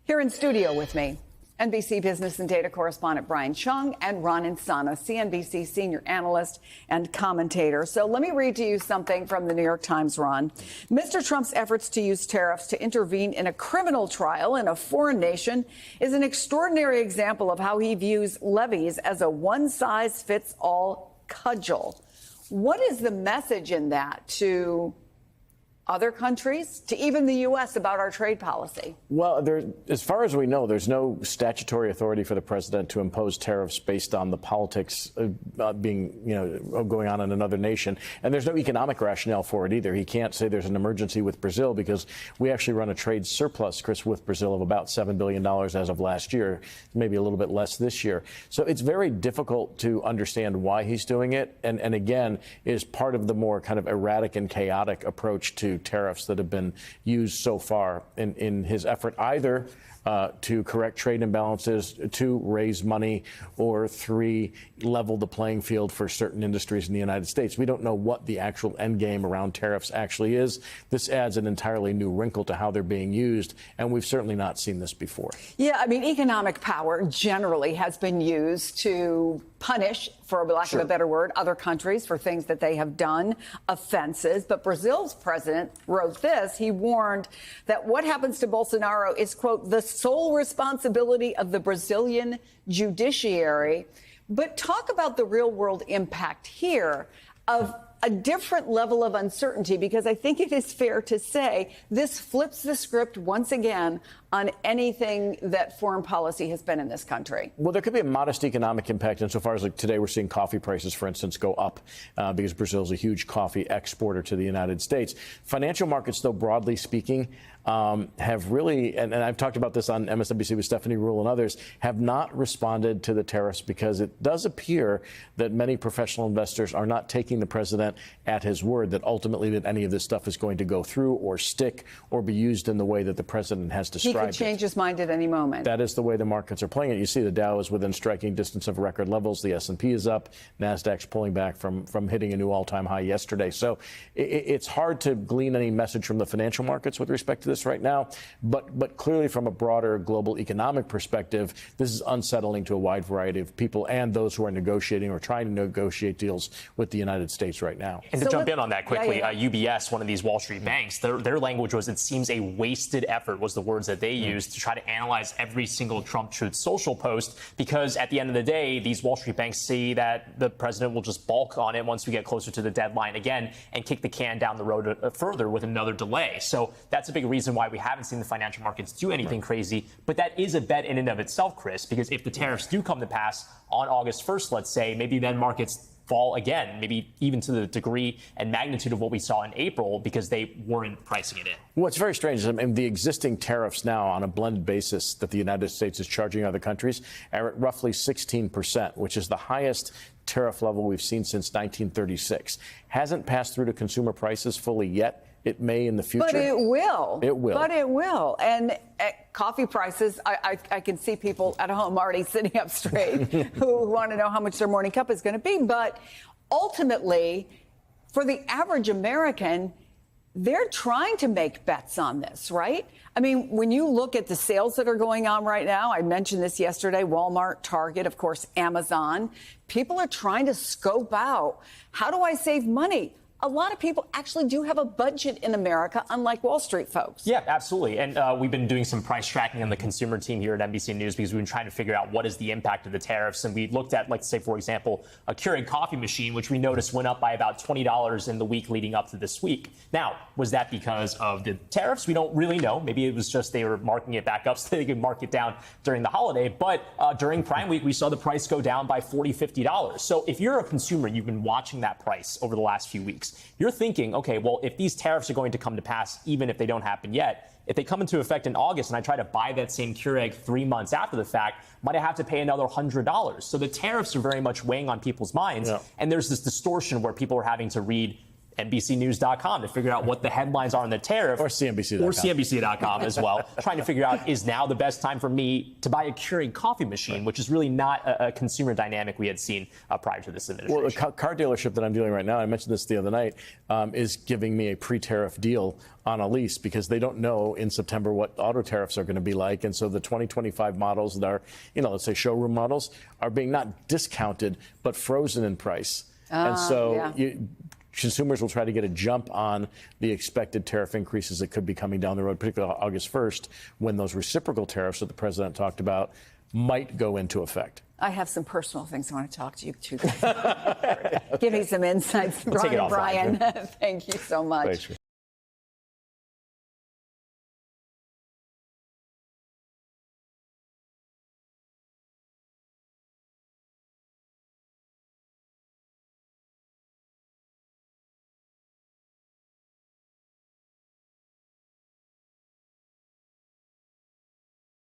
Here in studio with me, NBC Business and Data correspondent Brian Chung and Ron Insana, CNBC senior analyst and commentator. So let me read to you something from the New York Times, Ron. Mr. Trump's efforts to use tariffs to intervene in a criminal trial in a foreign nation is an extraordinary example of how he views levies as a one-size-fits-all cudgel. What is the message in that to other countries, to even the U.S. about our trade policy? Well, as far as we know, there's no statutory authority for the president to impose tariffs based on the politics going on in another nation. And there's no economic rationale for it either. He can't say there's an emergency with Brazil because we actually run a trade surplus, Chris, with Brazil of about $7 billion as of last year, maybe a little bit less this year. So it's very difficult to understand why he's doing it. And again, is part of the more kind of erratic and chaotic approach to tariffs that have been used so far in his effort either to correct trade imbalances, to raise money, or 3, level the playing field for certain industries in the United States. We don't know what the actual end game around tariffs actually is. This adds an entirely new wrinkle to how they're being used, and we've certainly not seen this before. Yeah, I mean, economic power generally has been used to punish, for lack of a better word, other countries for things that they have done, offenses. But Brazil's president wrote this. He warned that what happens to Bolsonaro is, quote, the sole responsibility of the Brazilian judiciary. But talk about the real world impact here of a different level of uncertainty, because I think it is fair to say this flips the script once again on anything that foreign policy has been in this country. Well, there could be a modest economic impact insofar as, like, today we're seeing coffee prices, for instance, go up because Brazil is a huge coffee exporter to the United States. Financial markets, though, broadly speaking, have really, and I've talked about this on MSNBC with Stephanie Ruhle and others, have not responded to the tariffs because it does appear that many professional investors are not taking the president at his word that ultimately that any of this stuff is going to go through or stick or be used in the way that the president has described. He could change his mind at any moment. That is the way the markets are playing it. You see the Dow is within striking distance of record levels. The S&P is up. NASDAQ's pulling back from hitting a new all-time high yesterday. So it's hard to glean any message from the financial markets with respect to this right now. But clearly from a broader global economic perspective, this is unsettling to a wide variety of people and those who are negotiating or trying to negotiate deals with the United States right now. And to jump in on that quickly, UBS, one of these Wall Street banks, their language was, it seems a wasted effort was the words that they used to try to analyze every single Trump Truth Social post, because at the end of the day, these Wall Street banks see that the president will just balk on it once we get closer to the deadline again and kick the can down the road further with another delay. So that's a big reason why we haven't seen the financial markets do anything crazy. But that is a bet in and of itself, Chris, because if the tariffs do come to pass on August 1st, let's say, maybe then markets fall again, maybe even to the degree and magnitude of what we saw in April, because they weren't pricing it in. What's very strange is the existing tariffs now on a blended basis that the United States is charging other countries are at roughly 16%, which is the highest tariff level we've seen since 1936. Hasn't passed through to consumer prices fully yet. It may in the future. But it will. It will. But it will. And coffee prices, I can see people at home already sitting up straight who want to know how much their morning cup is going to be. But ultimately, for the average American, they're trying to make bets on this, right? I mean, when you look at the sales that are going on right now, I mentioned this yesterday, Walmart, Target, of course, Amazon, people are trying to scope out, how do I save money? A lot of people actually do have a budget in America, unlike Wall Street folks. Yeah, absolutely. And we've been doing some price tracking on the consumer team here at NBC News because we've been trying to figure out what is the impact of the tariffs. And we looked at, like, say, for example, a Keurig coffee machine, which we noticed went up by about $20 in the week leading up to this week. Now, was that because of the tariffs? We don't really know. Maybe it was just they were marking it back up so they could mark it down during the holiday. But during Prime Week, we saw the price go down by $40, $50. So if you're a consumer, you've been watching that price over the last few weeks. You're thinking, okay, well, if these tariffs are going to come to pass, even if they don't happen yet, if they come into effect in August and I try to buy that same Keurig 3 months after the fact, might I have to pay another $100? So the tariffs are very much weighing on people's minds. Yeah. And there's this distortion where people are having to read NBCnews.com to figure out what the headlines are on the tariff. Or CNBC.com. Or CNBC.com as well, trying to figure out, is now the best time for me to buy a Keurig coffee machine, which is really not a consumer dynamic we had seen prior to this administration. Well, the car dealership that I'm dealing right now, I mentioned this the other night, is giving me a pre-tariff deal on a lease because they don't know in September what auto tariffs are going to be like. And so the 2025 models that are, let's say showroom models are being not discounted, but frozen in price. And so consumers will try to get a jump on the expected tariff increases that could be coming down the road, particularly August 1st, when those reciprocal tariffs that the president talked about might go into effect. I have some personal things I want to talk to you two guys about. Give me some insights, We'll take it Brian. offline. Thank you so much. Thanks.